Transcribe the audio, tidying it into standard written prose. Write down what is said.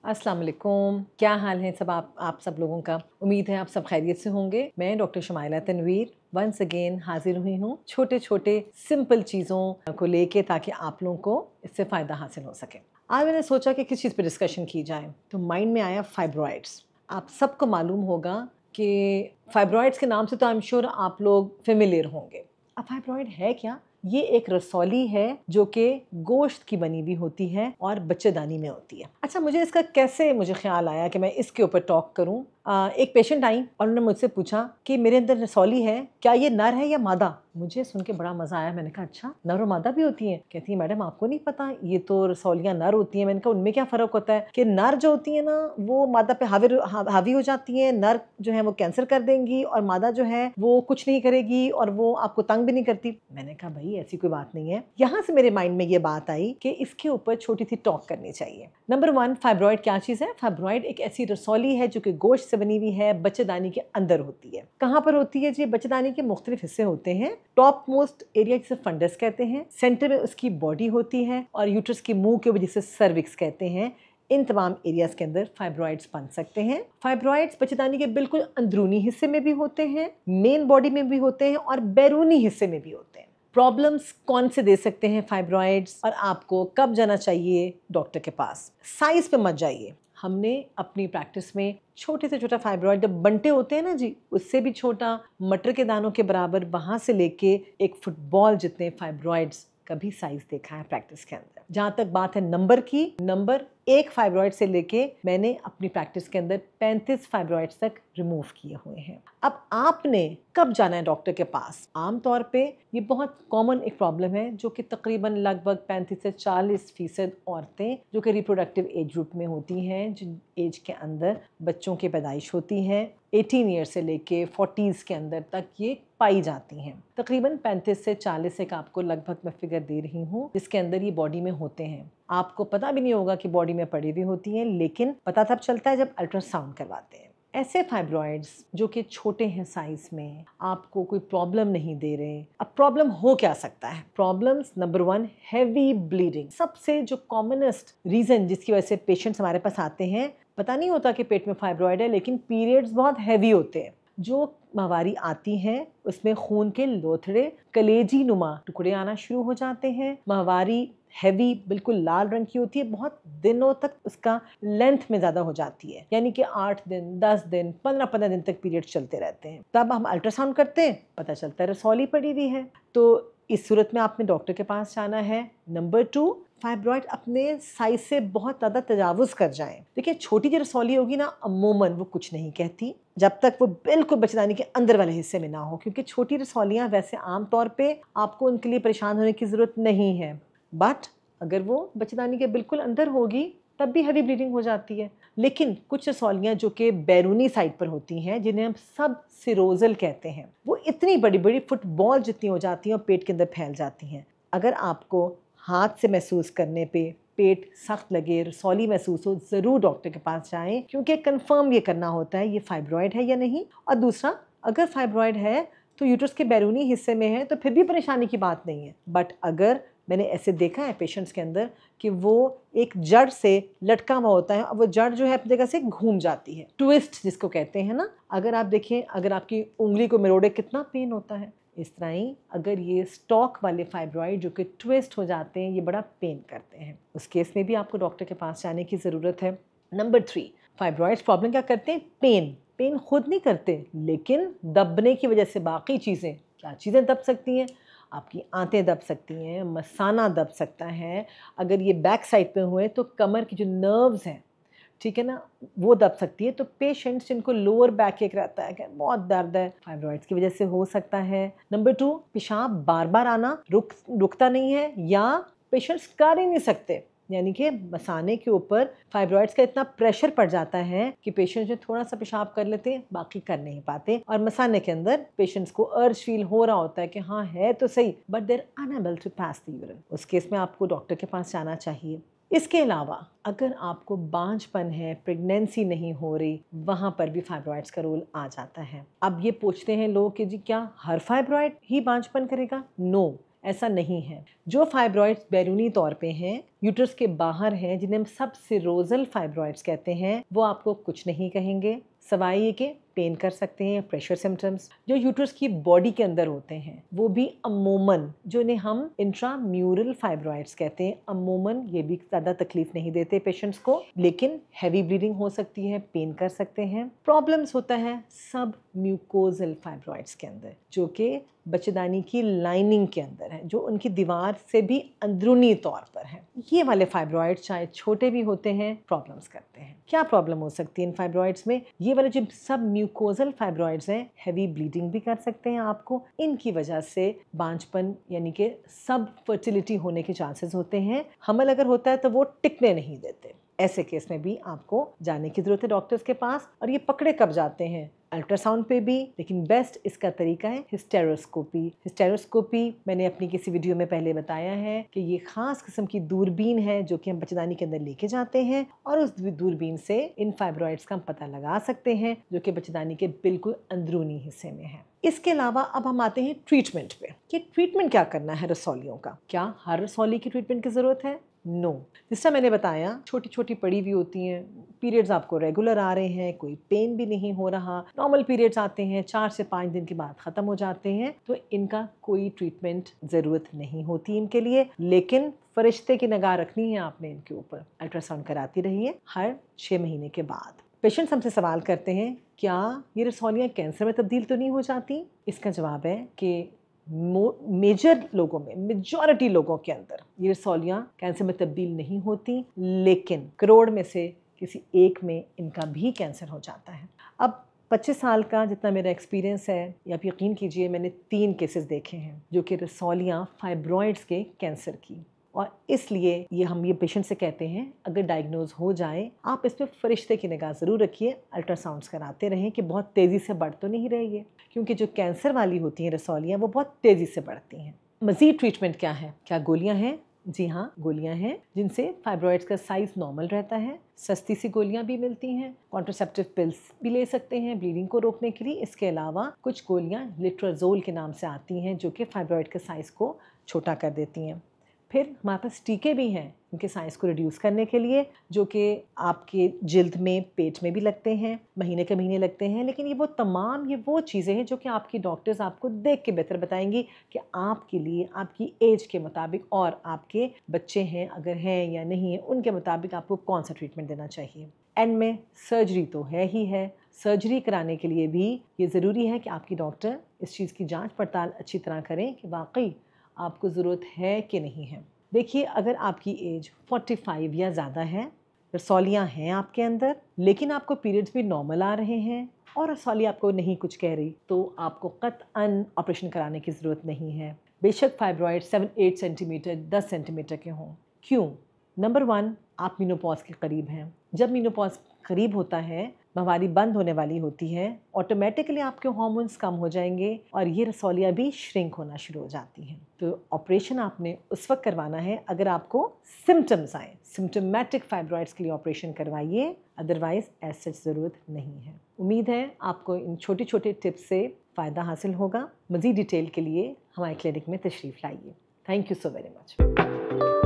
अस्सलाम वालेकुम। क्या हाल है सब आप सब लोगों का। उम्मीद है आप सब खैरियत से होंगे। मैं doctor Shamaila Tanveer once again हाजिर हुई हूँ छोटे छोटे सिंपल चीज़ों को लेके, ताकि आप लोगों को इससे फ़ायदा हासिल हो सके। आज मैंने सोचा कि किस चीज़ पे डिस्कशन की जाए, तो माइंड में आया फाइब्रॉइड्स। आप सबको मालूम होगा कि फाइब्रॉइड्स के नाम से तो आई एम श्योर आप लोग फेमिलियर होंगे। अब फाइब्रॉइड है क्या? ये एक रसौली है जो कि गोश्त की बनी हुई होती है और बच्चेदानी में होती है। अच्छा, मुझे कैसे ख्याल आया कि मैं इसके ऊपर टॉक करूं। एक पेशेंट आई और उन्होंने मुझसे पूछा कि मेरे अंदर रसौली है, क्या ये नर है या मादा? मुझे सुन के बड़ा मजा आया। मैंने कहा अच्छा, नर और मादा भी होती हैं? कहती है मैडम आपको नहीं पता, ये तो रसौलियां नर होती हैं। मैंने कहा उनमें क्या फ़र्क होता है कि नर जो होती है ना वो मादा पे हावी हो जाती है, नर जो है वो कैंसर कर देंगी और मादा जो है वो कुछ नहीं करेगी और वो आपको तंग भी नहीं करती। मैंने कहा भाई ऐसी कोई बात नहीं है। यहाँ से मेरे माइंड में ये बात आई कि इसके ऊपर छोटी सी टॉक करनी चाहिए। नंबर 1, फाइब्रॉइड क्या चीज़ है? फाइब्रॉइड एक ऐसी रसौली है जो कि गोश्त से बनी हुई है, बच्चेदानी के अंदर होती है। कहाँ पर होती है जी? बच्चेदानी के मुख्तलिफ हिस्से होते हैं। टॉप मोस्ट एरिया जिसे फंडस कहते हैं, सेंटर में उसकी बॉडी होती है और यूट्रस की मुंह के ऊपर जिसे सर्विक्स कहते हैं। इन तमाम एरियाज के अंदर फाइब्रॉइड्स बन सकते हैं। फाइब्रॉइड्स बच्चेदानी के बिल्कुल अंदरूनी हिस्से में भी होते हैं, मेन बॉडी में भी होते हैं और बैरूनी हिस्से में भी होते हैं। प्रॉब्लम्स कौन से दे सकते हैं फाइब्रॉइड्स, और आपको कब जाना चाहिए डॉक्टर के पास? साइज पे मत जाइए। हमने अपनी प्रैक्टिस में छोटे से छोटा फाइब्रॉइड जब बंटे होते हैं ना जी, उससे भी छोटा, मटर के दानों के बराबर, वहां से लेके एक फुटबॉल जितने फाइब्रॉइड्स कभी साइज देखा है प्रैक्टिस के अंदर। जहां तक बात है नंबर की, नंबर 1 फाइब्रॉइड से लेके मैंने अपनी प्रैक्टिस के अंदर 35 फाइब्रॉइड्स तक रिमूव किए हुए हैं। अब आपने कब जाना है डॉक्टर के पास? आमतौर पे ये बहुत कॉमन एक प्रॉब्लम है जो कि तकरीबन लगभग 35 से 40% औरतें जो कि रिप्रोडक्टिव एज ग्रुप में होती हैं, जिन एज के अंदर बच्चों की पैदाइश होती है, 18 ईयर से लेके 40s के अंदर तक ये पाई जाती हैं। तकरीबन 35 से 40 एक आपको लगभग मैं फिगर दे रही हूँ जिसके अंदर ये बॉडी में होते हैं। आपको पता भी नहीं होगा कि बॉडी में पड़ी हुई होती हैं, लेकिन पता तब चलता है जब अल्ट्रासाउंड करवाते हैं। ऐसे फाइब्रॉइड्स जो कि छोटे हैं साइज में, आपको कोई प्रॉब्लम नहीं दे रहे। अब प्रॉब्लम हो क्या सकता है? Problems number 1, heavy bleeding. सबसे जो कॉमनेस्ट रीजन जिसकी वजह से पेशेंट्स हमारे पास आते हैं, पता नहीं होता कि पेट में फाइब्रॉइड है, लेकिन पीरियड्स बहुत हैवी होते हैं। जो माहवारी आती हैं उसमें खून के लोथड़े कलेजी नुमा टुकड़े आना शुरू हो जाते हैं। माहवारी हैवी बिल्कुल लाल रंग की होती है, बहुत दिनों तक उसका लेंथ में ज़्यादा हो जाती है, यानी कि 8 दिन, 10 दिन, 15 दिन तक पीरियड चलते रहते हैं। तब हम अल्ट्रासाउंड करते हैं, पता चलता है रसौली पड़ी हुई है। तो इस सूरत में आपने डॉक्टर के पास जाना है। नंबर 2, फाइब्रॉइड अपने साइज से बहुत ज़्यादा तजावुज़ कर जाएं। देखिए छोटी जो रसौली होगी ना, अमूमन वो कुछ नहीं कहती जब तक वो बिल्कुल बच्चेदानी के अंदर वाले हिस्से में ना हो, क्योंकि छोटी रसौलियाँ वैसे आमतौर पे आपको उनके लिए परेशान होने की ज़रूरत नहीं है। बट अगर वो बच्चेदानी के बिल्कुल अंदर होगी तब भी हैवी ब्लीडिंग हो जाती है। लेकिन कुछ रसौलियाँ जो कि बैरूनी साइड पर होती हैं, जिन्हें हम सब सिरोजल कहते हैं, वो इतनी बड़ी बड़ी फुटबॉल जितनी हो जाती हैं और पेट के अंदर फैल जाती हैं। अगर आपको हाथ से महसूस करने पे पेट सख्त लगे, रसौली महसूस हो, ज़रूर डॉक्टर के पास जाएं, क्योंकि कंफर्म ये करना होता है ये फाइब्रॉइड है या नहीं। और दूसरा, अगर फाइब्रॉइड है तो यूट्रस के बैरूनी हिस्से में है तो फिर भी परेशानी की बात नहीं है। बट अगर मैंने ऐसे देखा है पेशेंट्स के अंदर कि वो एक जड़ से लटका हुआ होता है और वो जड़ जो है अपनी जगह से घूम जाती है, ट्विस्ट जिसको कहते हैं ना। अगर आप देखें, अगर आपकी उंगली को मरोड़े कितना पेन होता है, इस तरह ही अगर ये स्टॉक वाले फाइब्रॉइड जो कि ट्विस्ट हो जाते हैं, ये बड़ा पेन करते हैं। उस केस में भी आपको डॉक्टर के पास जाने की ज़रूरत है। नंबर 3, फाइब्रॉइड्स प्रॉब्लम क्या करते हैं? पेन खुद नहीं करते, लेकिन दबने की वजह से बाकी चीज़ें, क्या चीज़ें दब सकती हैं? आपकी आंतें दब सकती हैं, मसाना दब सकता है। अगर ये बैक साइड पे हुए तो कमर की जो नर्व्स हैं, ठीक है ना, वो दब सकती है। तो पेशेंट्स जिनको लोअर बैक एक रहता है कि बहुत दर्द है, फाइब्रॉइड्स की वजह से हो सकता है। नंबर 2, पेशाब बार बार आना रुकता नहीं है या पेशेंट्स कर ही नहीं सकते, यानी कि मसाने के ऊपर फाइब्रॉइड्स का इतना प्रेशर पड़ जाता है कि पेशेंट्स जो थोड़ा सा पेशाब कर लेते हैं, बाकी कर नहीं पाते। और मसाने के अंदर पेशेंट्स को अर्ज फील हो रहा होता है कि हाँ है तो सही, but there unable to pass the urine. उस केस में आपको डॉक्टर के पास जाना चाहिए। इसके अलावा अगर आपको बांझपन है, प्रेगनेंसी नहीं हो रही, वहाँ पर भी फाइब्रॉइड्स का रोल आ जाता है। अब ये पूछते हैं लोग कि जी क्या हर फाइब्रॉइड ही बांझपन करेगा? नो, ऐसा नहीं है। जो फाइब्रॉइड्स बैरूनी तौर पे हैं, यूट्रस के बाहर हैं, जिन्हें हम सब सिरोजल फाइब्रॉइड्स कहते हैं, वो आपको कुछ नहीं कहेंगे सवाई ये कि पेन कर सकते हैं, प्रेशर सिम्टम्स। जो यूट्रस की बॉडी के अंदर होते हैं वो भी अमूमन, जो इन्हें हम इंट्राम्यूरल फाइब्रॉइड्स कहते हैं, अमूमन ये भी ज़्यादा तकलीफ नहीं देते पेशेंट्स को, लेकिन हैवी ब्लीडिंग हो सकती है, पेन कर सकते हैं। प्रॉब्लम्स होता है सब म्यूकोजल फाइब्रॉइड्स के अंदर, जो कि बच्चेदानी की लाइनिंग के अंदर है, जो उनकी दीवार से भी अंदरूनी तौर पर है। ये वाले फाइब्रॉइड्स चाहे छोटे भी होते हैं, प्रॉब्लम्स करते हैं। क्या प्रॉब्लम हो सकती है इन फाइब्रॉइड्स में? ये वाले जो सब म्यूकोजल फाइब्रॉइड्स हैं, हैवी ब्लीडिंग भी कर सकते हैं आपको। इनकी वजह से बांझपन यानी कि सब फर्टिलिटी होने के चांसेस होते हैं। हमल अगर होता है तो वो टिकने नहीं देते। ऐसे केस में भी आपको जाने की ज़रूरत है डॉक्टर्स के पास। और ये पकड़े कब जाते हैं? अल्ट्रासाउंड पे भी, लेकिन बेस्ट इसका तरीका है हिस्टेरोस्कोपी। हिस्टेरोस्कोपी मैंने अपनी किसी वीडियो में पहले बताया है कि ये खास किस्म की दूरबीन है जो कि हम बच्चेदानी के अंदर लेके जाते हैं, और उस दूरबीन से इन फाइब्रॉइड्स का हम पता लगा सकते हैं जो कि बच्चेदानी के बिल्कुल अंदरूनी हिस्से में है। इसके अलावा अब हम आते हैं ट्रीटमेंट पे कि ट्रीटमेंट क्या करना है रसौलियों का। क्या हर रसौली की ट्रीटमेंट की ज़रूरत है? नो। जिस तरह मैंने बताया, छोटी छोटी पड़ी हुई होती हैं, पीरियड्स आपको रेगुलर आ रहे हैं, कोई पेन भी नहीं हो रहा, नॉर्मल पीरियड्स आते हैं, 4 से 5 दिन के बाद ख़त्म हो जाते हैं, तो इनका कोई ट्रीटमेंट ज़रूरत नहीं होती इनके लिए। लेकिन फरिश्ते की निगाह रखनी है आपने इनके ऊपर। अल्ट्रासाउंड कराती रहिए हर 6 महीने के बाद। पेशेंट्स हमसे सवाल करते हैं, क्या ये रसौलियाँ कैंसर में तब्दील तो नहीं हो जाती? इसका जवाब है कि मेजर लोगों में, मेजॉरिटी लोगों के अंदर ये रसौलियाँ कैंसर में तब्दील नहीं होती, लेकिन करोड़ में से किसी एक में इनका भी कैंसर हो जाता है। अब 25 साल का जितना मेरा एक्सपीरियंस है, या आप यकीन कीजिए मैंने 3 केसेस देखे हैं जो कि रसौलियाँ फाइब्रॉइड्स के कैंसर की, और इसलिए ये पेशेंट से कहते हैं अगर डायग्नोज हो जाए, आप इस पर फरिश्ते की निगाह ज़रूर रखिए, अल्ट्रासाउंड्स कराते रहें कि बहुत तेज़ी से बढ़ तो नहीं रही है, क्योंकि जो कैंसर वाली होती हैं रसौलियाँ वो बहुत तेज़ी से बढ़ती हैं। मज़ीद ट्रीटमेंट क्या है? क्या गोलियाँ हैं? जी हाँ, गोलियाँ हैं जिनसे फाइब्रॉइड्स का साइज़ नॉर्मल रहता है। सस्ती सी गोलियाँ भी मिलती हैं, कॉन्ट्रासेप्टिव पिल्स भी ले सकते हैं ब्लीडिंग को रोकने के लिए। इसके अलावा कुछ गोलियाँ लिट्राजोल के नाम से आती हैं जो कि फाइब्रॉइड के साइज़ को छोटा कर देती हैं। फिर हमारे पास टीके भी हैं इनके साइज़ को रिड्यूस करने के लिए, जो कि आपके जिल्द में, पेट में भी लगते हैं, महीने के महीने लगते हैं। लेकिन ये वो चीज़ें हैं जो कि आपकी डॉक्टर्स आपको देख के बेहतर बताएंगी कि आपके लिए, आपकी एज के मुताबिक, और आपके बच्चे हैं अगर हैं या नहीं है, उनके मुताबिक आपको कौन सा ट्रीटमेंट देना चाहिए। एंड में सर्जरी तो है ही है। सर्जरी कराने के लिए भी ये ज़रूरी है कि आपकी डॉक्टर इस चीज़ की जाँच पड़ताल अच्छी तरह करें कि वाकई आपको ज़रूरत है कि नहीं है। देखिए, अगर आपकी एज 45 या ज़्यादा है, रसौलियाँ हैं आपके अंदर, लेकिन आपको पीरियड्स भी नॉर्मल आ रहे हैं और रसौली आपको नहीं कुछ कह रही, तो आपको क़त्अन ऑपरेशन कराने की ज़रूरत नहीं है। बेशक फाइब्रॉइड 7-8 सेंटीमीटर, 10 सेंटीमीटर के हों। क्यों? नंबर 1, आप मीनोपॉज के करीब हैं। जब मीनोपॉज करीब होता है, माहवारी बंद होने वाली होती है, ऑटोमेटिकली आपके हार्मोन्स कम हो जाएंगे और ये रसौलियाँ भी श्रिंक होना शुरू हो जाती हैं। तो ऑपरेशन आपने उस वक्त करवाना है अगर आपको सिम्टम्स आए। सिम्टोमेटिक फाइब्रॉइड्स के लिए ऑपरेशन करवाइए, अदरवाइज ऐसे ज़रूरत नहीं है। उम्मीद है आपको इन छोटे छोटे टिप्स से फ़ायदा हासिल होगा। मज़ीद डिटेल के लिए हमारे क्लिनिक में तशरीफ़ लाइए। Thank you so very much.